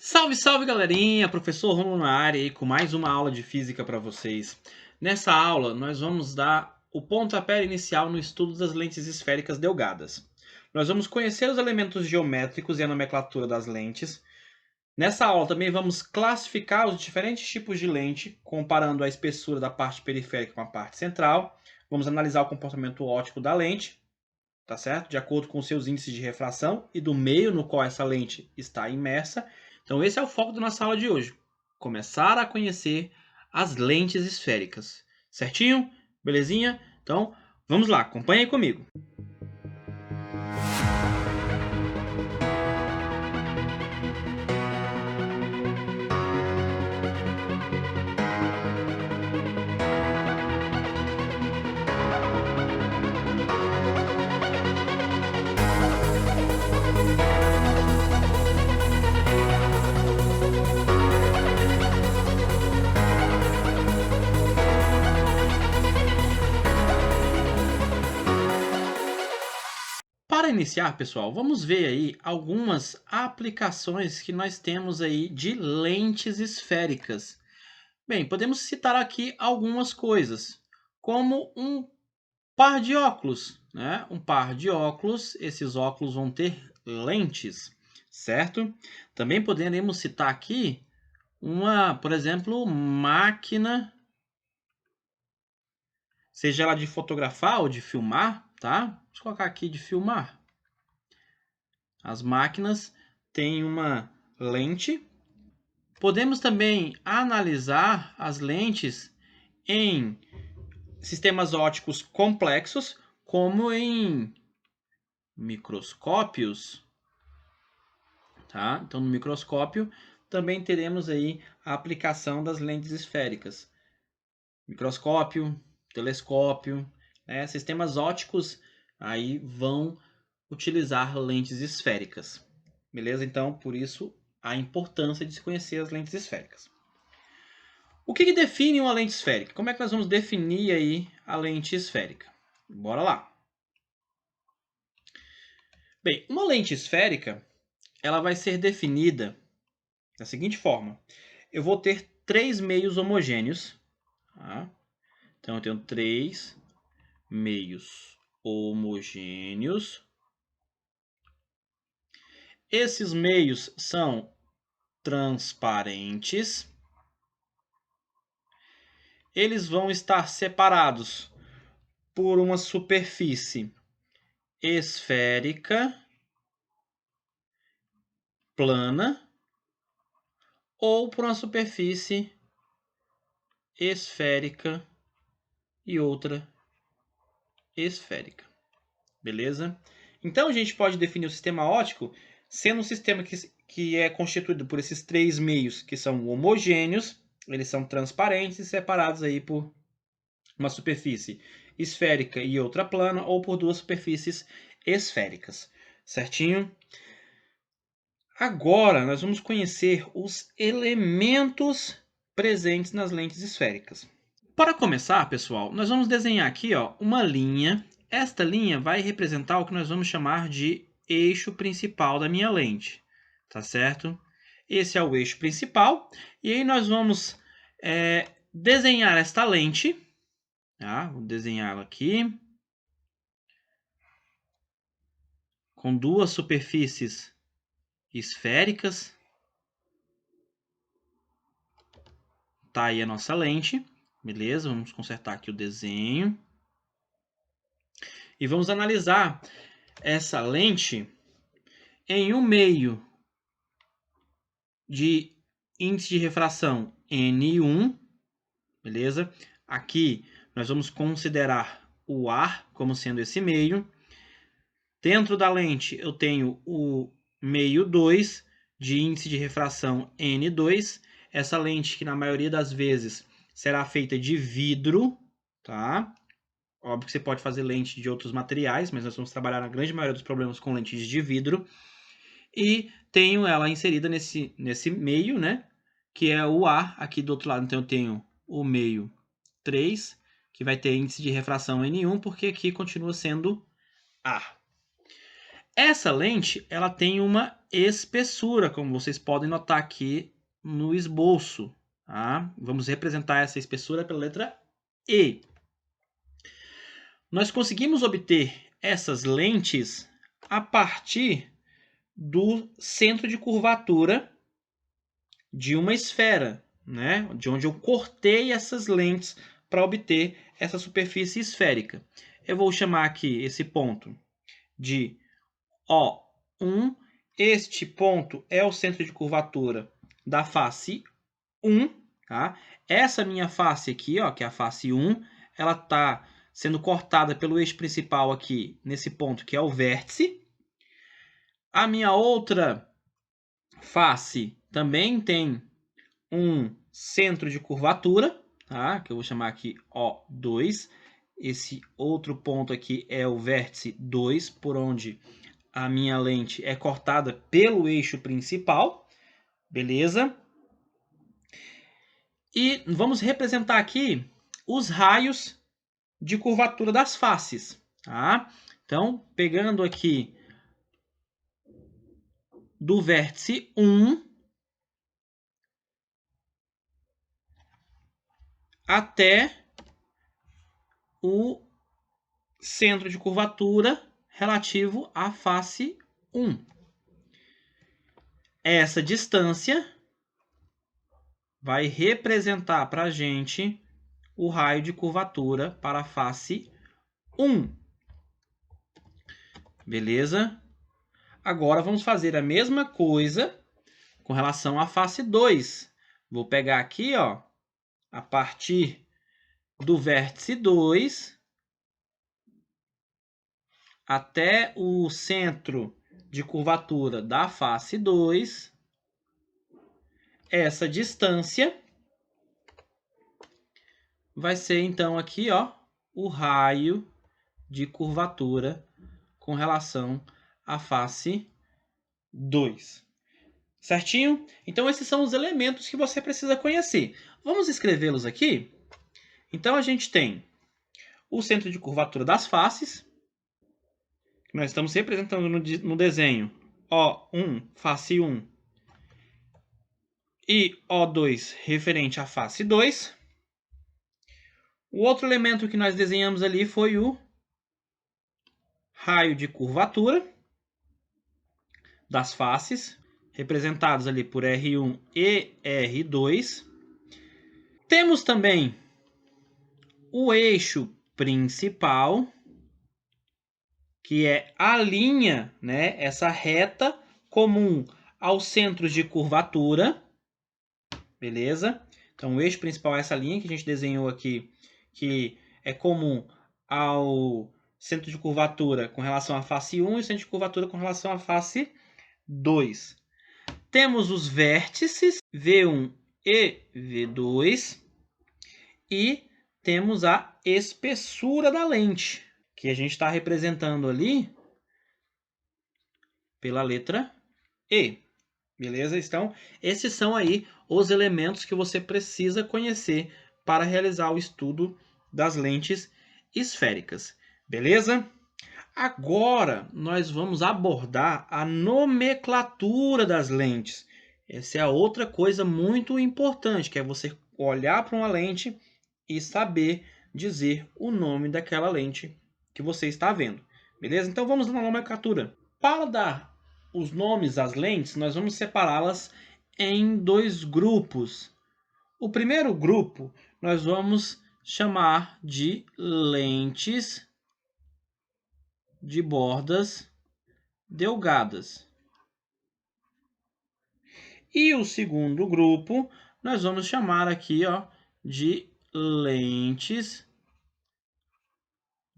Salve, salve galerinha! Professor Romulo na área aí com mais uma aula de física para vocês. Nessa aula nós vamos dar o pontapé inicial no estudo das lentes esféricas delgadas. Nós vamos conhecer os elementos geométricos e a nomenclatura das lentes. Nessa aula também vamos classificar os diferentes tipos de lente, comparando a espessura da parte periférica com a parte central. Vamos analisar o comportamento óptico da lente, tá certo? De acordo com seus índices de refração e do meio no qual essa lente está imersa. Então esse é o foco da nossa aula de hoje. Começar a conhecer as lentes esféricas. Certinho? Belezinha? Então vamos lá, acompanhe aí comigo. Para iniciar, pessoal, vamos ver aí algumas aplicações que nós temos aí de lentes esféricas. Bem, podemos citar aqui algumas coisas, como um par de óculos, né? Um par de óculos, esses óculos vão ter lentes, certo? Também poderemos citar aqui por exemplo, máquina, seja ela de fotografar ou de filmar, tá? Vamos colocar aqui de filmar. As máquinas têm uma lente. Podemos também analisar as lentes em sistemas ópticos complexos, como em microscópios, tá? Então, no microscópio também teremos aí a aplicação das lentes esféricas. Microscópio, telescópio, né? Sistemas ópticos aí vão utilizar lentes esféricas. Beleza? Então, por isso, a importância de se conhecer as lentes esféricas. O que define uma lente esférica? Como é que nós vamos definir aí a lente esférica? Bora lá. Bem, uma lente esférica, ela vai ser definida da seguinte forma. Eu vou ter três meios homogêneos. Tá? Então, eu tenho três meios homogêneos. Esses meios são transparentes. Eles vão estar separados por uma superfície esférica, plana, ou por uma superfície esférica e outra esférica. Beleza? Então a gente pode definir o sistema óptico sendo um sistema que é constituído por esses três meios que são homogêneos, eles são transparentes e separados aí por uma superfície esférica e outra plana, ou por duas superfícies esféricas. Certinho? Agora nós vamos conhecer os elementos presentes nas lentes esféricas. Para começar, pessoal, nós vamos desenhar aqui uma linha. Esta linha vai representar o que nós vamos chamar de eixo principal da minha lente. Tá certo? Esse é o eixo principal. E aí nós vamos desenhar esta lente. Tá? Vou desenhá-la aqui. Com duas superfícies esféricas. Tá aí a nossa lente. Beleza? Vamos consertar aqui o desenho. E vamos analisar essa lente em um meio de índice de refração N1. Beleza? Aqui nós vamos considerar o ar como sendo esse meio. Dentro da lente eu tenho o meio 2 de índice de refração N2. Essa lente que na maioria das vezes será feita de vidro, tá? Óbvio que você pode fazer lente de outros materiais, mas nós vamos trabalhar na grande maioria dos problemas com lentes de vidro. E tenho ela inserida nesse meio, né? Que é o ar. Aqui do outro lado, então, eu tenho o meio 3, que vai ter índice de refração N1, porque aqui continua sendo ar. Essa lente, ela tem uma espessura, como vocês podem notar aqui no esboço. Tá? Vamos representar essa espessura pela letra E. Nós conseguimos obter essas lentes a partir do centro de curvatura de uma esfera, né? De onde eu cortei essas lentes para obter essa superfície esférica. Eu vou chamar aqui esse ponto de O1. Este ponto é o centro de curvatura da face 1. Tá? Essa minha face aqui, ó, que é a face 1, ela está sendo cortada pelo eixo principal aqui, nesse ponto, que é o vértice. A minha outra face também tem um centro de curvatura, tá? Que eu vou chamar aqui O2. Esse outro ponto aqui é o vértice 2, por onde a minha lente é cortada pelo eixo principal. Beleza? E vamos representar aqui os raios de curvatura das faces. Tá? Então, pegando aqui do vértice 1 até o centro de curvatura relativo à face 1. Essa distância vai representar para a gente o raio de curvatura para a face 1. Beleza? Agora vamos fazer a mesma coisa com relação à face 2. Vou pegar aqui, ó, a partir do vértice 2 até o centro de curvatura da face 2. Essa distância vai ser, então, aqui, ó, o raio de curvatura com relação à face 2. Certinho? Então, esses são os elementos que você precisa conhecer. Vamos escrevê-los aqui? Então, a gente tem o centro de curvatura das faces, que nós estamos representando no desenho O1, face 1, e O2, referente à face 2. O outro elemento que nós desenhamos ali foi o raio de curvatura das faces, representados ali por R1 e R2. Temos também o eixo principal, que é a linha, né, essa reta comum aos centros de curvatura. Beleza? Então, o eixo principal é essa linha que a gente desenhou aqui, que é comum ao centro de curvatura com relação à face 1 e o centro de curvatura com relação à face 2. Temos os vértices V1 e V2 e temos a espessura da lente, que a gente está representando ali pela letra E. Beleza? Então, esses são aí os elementos que você precisa conhecer para realizar o estudo das lentes esféricas. Beleza? Agora, nós vamos abordar a nomenclatura das lentes. Essa é a outra coisa muito importante, que é você olhar para uma lente e saber dizer o nome daquela lente que você está vendo. Beleza? Então, vamos na nomenclatura. Para dar os nomes às lentes, nós vamos separá-las em dois grupos. O primeiro grupo nós vamos chamar de lentes de bordas delgadas. E o segundo grupo nós vamos chamar aqui, ó, de lentes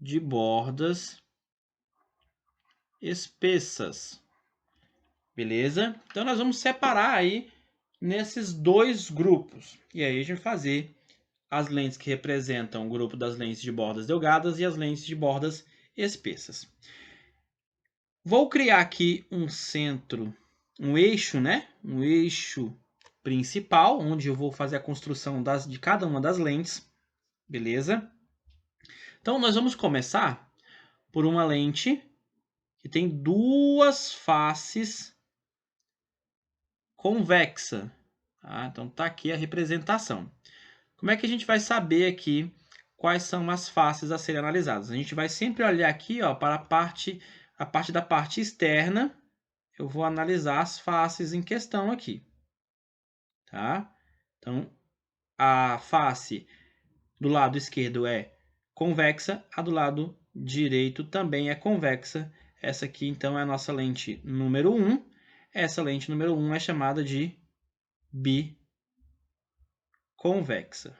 de bordas espessas. Beleza? Então nós vamos separar aí nesses dois grupos. E aí a gente vai fazer as lentes que representam o grupo das lentes de bordas delgadas e as lentes de bordas espessas. Vou criar aqui um centro, um eixo, né? Um eixo principal, onde eu vou fazer a construção de cada uma das lentes. Beleza? Então, nós vamos começar por uma lente que tem duas faces convexa. Tá? Então, está aqui a representação. Como é que a gente vai saber aqui quais são as faces a serem analisadas? A gente vai sempre olhar aqui, ó, para a parte da parte externa. Eu vou analisar as faces em questão aqui. Tá? Então, a face do lado esquerdo é convexa, a do lado direito também é convexa. Essa aqui, então, é a nossa lente número 1. Essa lente número 1 é chamada de biconvexa.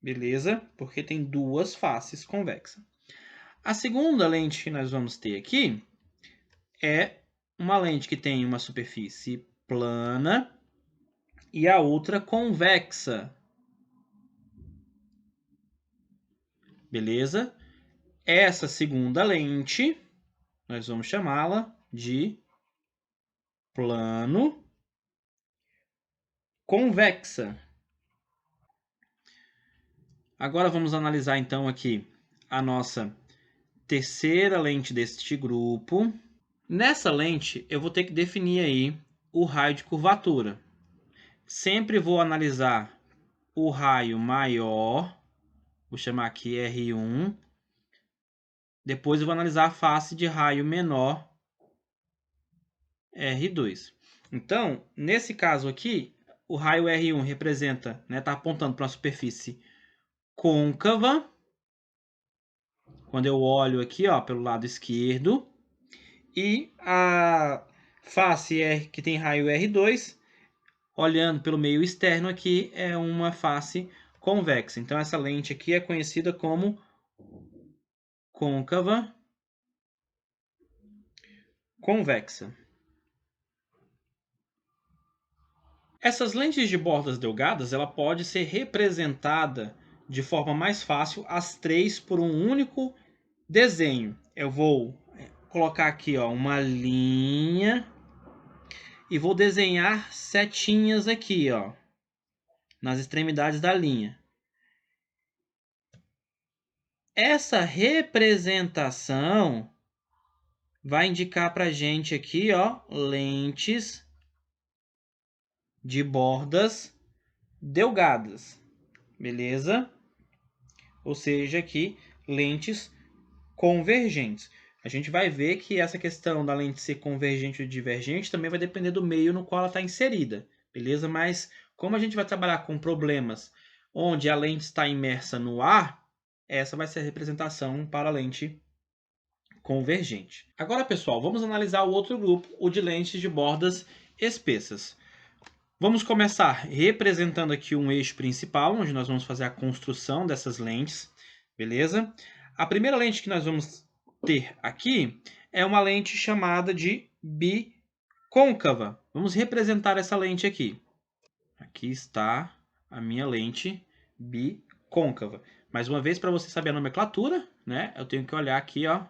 Beleza? Porque tem duas faces convexas. A segunda lente que nós vamos ter aqui é uma lente que tem uma superfície plana e a outra convexa. Beleza? Essa segunda lente, nós vamos chamá-la de plano convexa. Agora vamos analisar então aqui a nossa terceira lente deste grupo. Nessa lente eu vou ter que definir aí o raio de curvatura. Sempre vou analisar o raio maior, vou chamar aqui R1. Depois eu vou analisar a face de raio menor, R2. Então, nesse caso aqui, o raio R1 representa, está apontando para uma superfície côncava. Quando eu olho aqui, ó, pelo lado esquerdo. E a face R, que tem raio R2, olhando pelo meio externo aqui, é uma face convexa. Então, essa lente aqui é conhecida como côncava convexa. Essas lentes de bordas delgadas, ela pode ser representada de forma mais fácil, as três por um único desenho. Eu vou colocar aqui, ó, uma linha e vou desenhar setinhas aqui, ó, nas extremidades da linha. Essa representação vai indicar para a gente aqui, ó, lentes de bordas delgadas, beleza? Ou seja, aqui, lentes convergentes. A gente vai ver que essa questão da lente ser convergente ou divergente também vai depender do meio no qual ela está inserida, beleza? Mas como a gente vai trabalhar com problemas onde a lente está imersa no ar, essa vai ser a representação para a lente convergente. Agora, pessoal, vamos analisar o outro grupo, o de lentes de bordas espessas. Vamos começar representando aqui um eixo principal, onde nós vamos fazer a construção dessas lentes, beleza? A primeira lente que nós vamos ter aqui é uma lente chamada de bicôncava. Vamos representar essa lente aqui. Aqui está a minha lente bicôncava. Mais uma vez, para você saber a nomenclatura, né, eu tenho que olhar aqui, ó,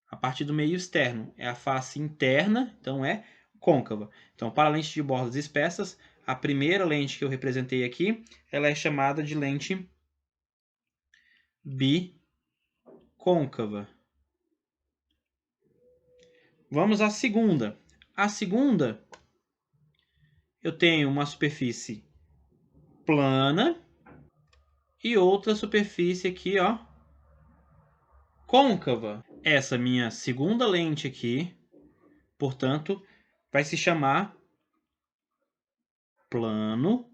a parte do meio externo. É a face interna, então é côncava. Então, para lentes de bordas espessas, a primeira lente que eu representei aqui, ela é chamada de lente bicôncava. Vamos à segunda. A segunda, eu tenho uma superfície plana e outra superfície aqui, ó, côncava. Essa minha segunda lente aqui, portanto, vai se chamar plano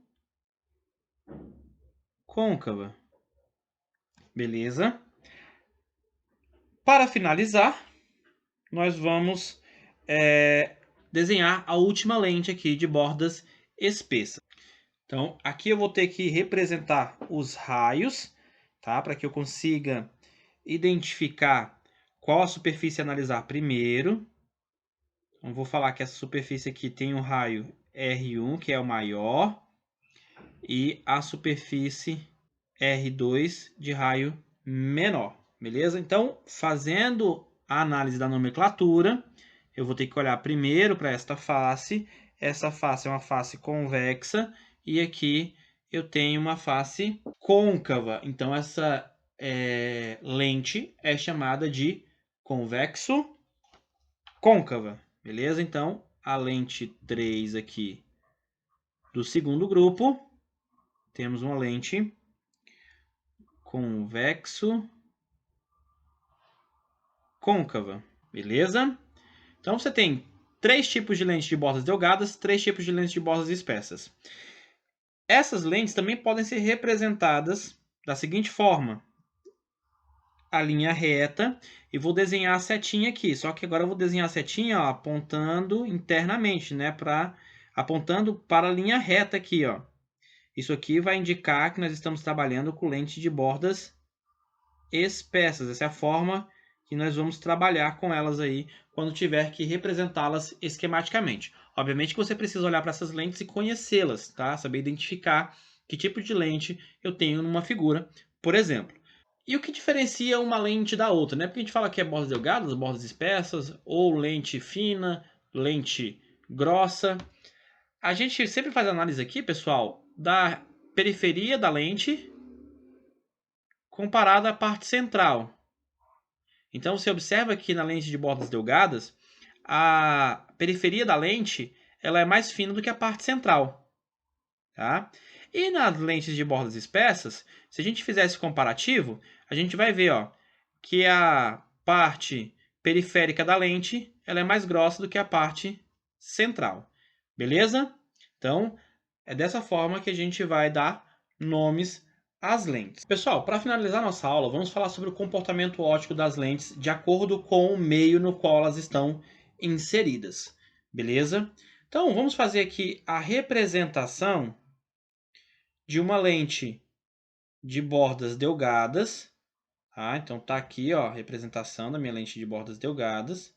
côncava. Beleza? Para finalizar, nós vamos desenhar a última lente aqui de bordas espessas. Então, aqui eu vou ter que representar os raios, tá? Para que eu consiga identificar qual a superfície a analisar primeiro. Então, vou falar que essa superfície aqui tem um raio R1, que é o maior, e a superfície R2 de raio menor, beleza? Então, fazendo a análise da nomenclatura, eu vou ter que olhar primeiro para esta face. Essa face é uma face convexa e aqui eu tenho uma face côncava. Então, essa lente é chamada de convexo côncava, beleza? Então, a lente 3 aqui do segundo grupo. Temos uma lente convexo côncava, beleza? Então você tem 3 tipos de lentes de bordas delgadas, 3 tipos de lentes de bordas espessas. Essas lentes também podem ser representadas da seguinte forma: a linha reta, e vou desenhar a setinha aqui. Só que agora eu vou desenhar a setinha, ó, apontando internamente, né, apontando para a linha reta aqui, ó. Isso aqui vai indicar que nós estamos trabalhando com lente de bordas espessas. Essa é a forma que nós vamos trabalhar com elas aí quando tiver que representá-las esquematicamente. Obviamente que você precisa olhar para essas lentes e conhecê-las, tá? Saber identificar que tipo de lente eu tenho numa figura, por exemplo. E o que diferencia uma lente da outra, né? Porque a gente fala que é bordas delgadas, bordas espessas, ou lente fina, lente grossa. A gente sempre faz análise aqui, pessoal, da periferia da lente comparada à parte central. Então você observa que na lente de bordas delgadas, a periferia da lente ela é mais fina do que a parte central. Tá? E nas lentes de bordas espessas, se a gente fizer esse comparativo, a gente vai ver, ó, que a parte periférica da lente ela é mais grossa do que a parte central. Beleza? Então, é dessa forma que a gente vai dar nomes às lentes. Pessoal, para finalizar nossa aula, vamos falar sobre o comportamento óptico das lentes de acordo com o meio no qual elas estão inseridas. Beleza? Então, vamos fazer aqui a representação de uma lente de bordas delgadas. Tá? Então, tá aqui, ó, a representação da minha lente de bordas delgadas.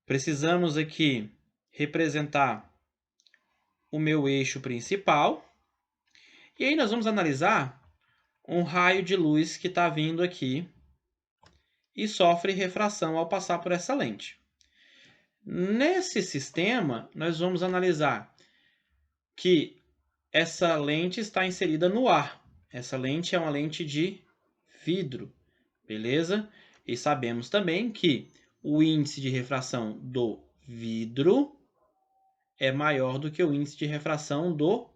Precisamos aqui representar o meu eixo principal. E aí nós vamos analisar um raio de luz que está vindo aqui e sofre refração ao passar por essa lente. Nesse sistema, nós vamos analisar que essa lente está inserida no ar. Essa lente é uma lente de vidro, beleza? E sabemos também que o índice de refração do vidro é maior do que o índice de refração do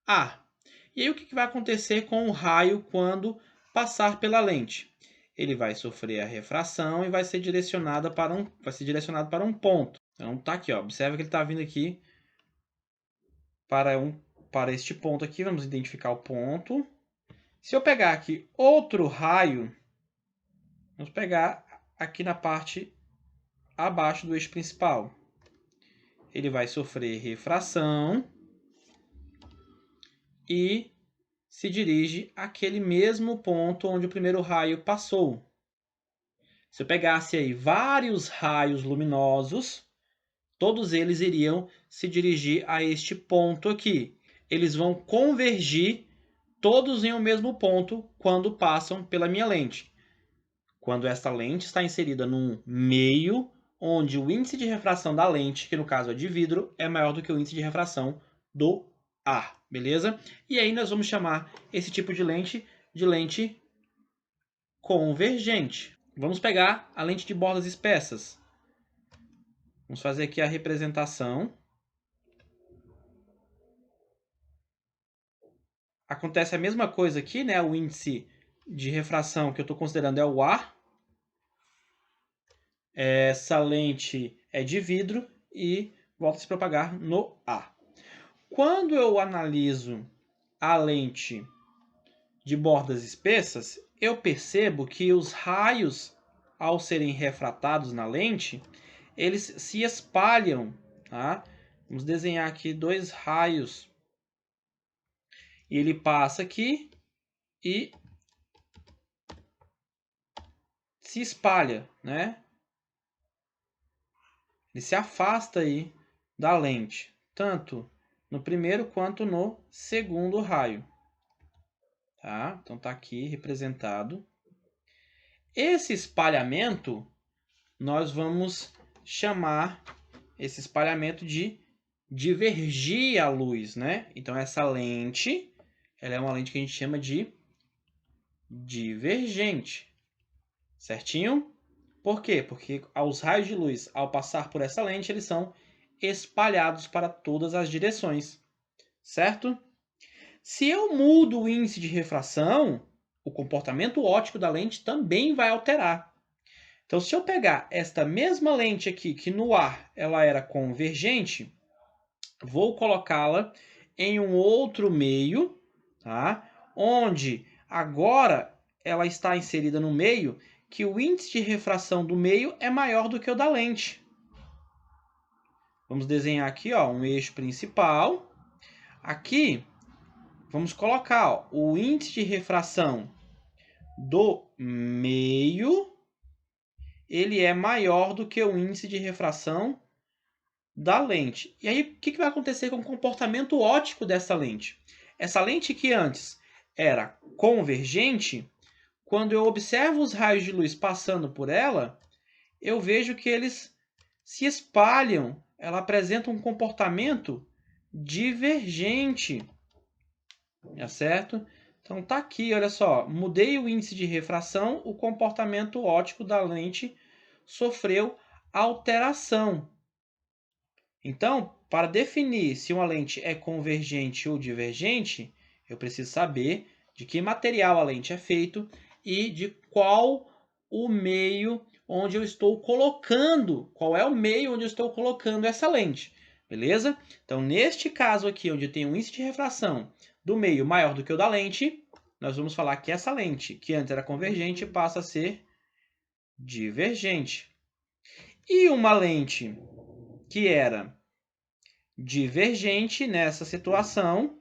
ar. E aí o que vai acontecer com o raio quando passar pela lente? Ele vai sofrer a refração e vai ser direcionado para um ponto. Então tá aqui, ó, observa que ele está vindo aqui para este ponto aqui. Vamos identificar o ponto. Se eu pegar aqui outro raio, vamos pegar aqui na parte abaixo do eixo principal. Ele vai sofrer refração e se dirige àquele mesmo ponto onde o primeiro raio passou. Se eu pegasse aí vários raios luminosos, todos eles iriam se dirigir a este ponto aqui. Eles vão convergir todos em um mesmo ponto quando passam pela minha lente. Quando esta lente está inserida num meio onde o índice de refração da lente, que no caso é de vidro, é maior do que o índice de refração do ar, beleza? E aí nós vamos chamar esse tipo de lente convergente. Vamos pegar a lente de bordas espessas. Vamos fazer aqui a representação. Acontece a mesma coisa aqui, né? O índice de refração que eu estou considerando é o ar. Essa lente é de vidro e volta a se propagar no ar. Quando eu analiso a lente de bordas espessas, eu percebo que os raios, ao serem refratados na lente, eles se espalham. Tá? Vamos desenhar aqui dois raios. E ele passa aqui e se espalha, né? Ele se afasta aí da lente, tanto no primeiro quanto no segundo raio. Tá? Então tá aqui representado. Esse espalhamento, nós vamos chamar esse espalhamento de divergir a luz, né? Então essa lente, ela é uma lente que a gente chama de divergente. Certinho? Por quê? Porque os raios de luz, ao passar por essa lente, eles são espalhados para todas as direções, certo? Se eu mudo o índice de refração, o comportamento óptico da lente também vai alterar. Então, se eu pegar esta mesma lente aqui, que no ar ela era convergente, vou colocá-la em um outro meio, tá? Onde agora ela está inserida no meio que o índice de refração do meio é maior do que o da lente. Vamos desenhar aqui, ó, um eixo principal. Aqui, vamos colocar ó, o índice de refração do meio, ele é maior do que o índice de refração da lente. E aí, o que vai acontecer com o comportamento óptico dessa lente? Essa lente que antes era convergente, quando eu observo os raios de luz passando por ela, eu vejo que eles se espalham. Ela apresenta um comportamento divergente. Tá certo? Então tá aqui, olha só. Mudei o índice de refração, o comportamento óptico da lente sofreu alteração. Então, para definir se uma lente é convergente ou divergente, eu preciso saber de que material a lente é feito e de qual o meio onde eu estou colocando, qual é o meio onde eu estou colocando essa lente, beleza? Então, neste caso aqui, onde tem um índice de refração do meio maior do que o da lente, nós vamos falar que essa lente, que antes era convergente, passa a ser divergente. E uma lente que era divergente nessa situação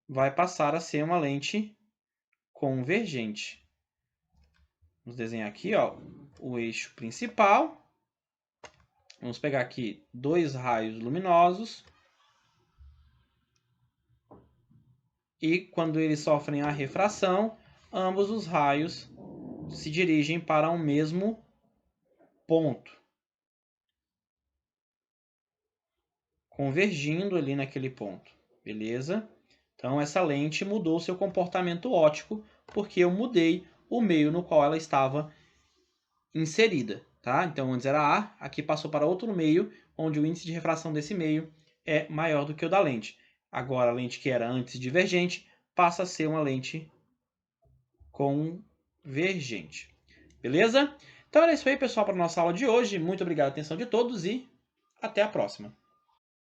vai passar a ser uma lente convergente. Vamos desenhar aqui, ó, o eixo principal. Vamos pegar aqui dois raios luminosos. E quando eles sofrem a refração, ambos os raios se dirigem para o mesmo ponto, convergindo ali naquele ponto, beleza? Então, essa lente mudou seu comportamento óptico porque eu mudei o meio no qual ela estava inserida, tá? Então, antes era A, aqui passou para outro meio, onde o índice de refração desse meio é maior do que o da lente. Agora, a lente que era antes divergente passa a ser uma lente convergente. Beleza? Então era isso aí, pessoal, para a nossa aula de hoje. Muito obrigado pela atenção de todos e até a próxima.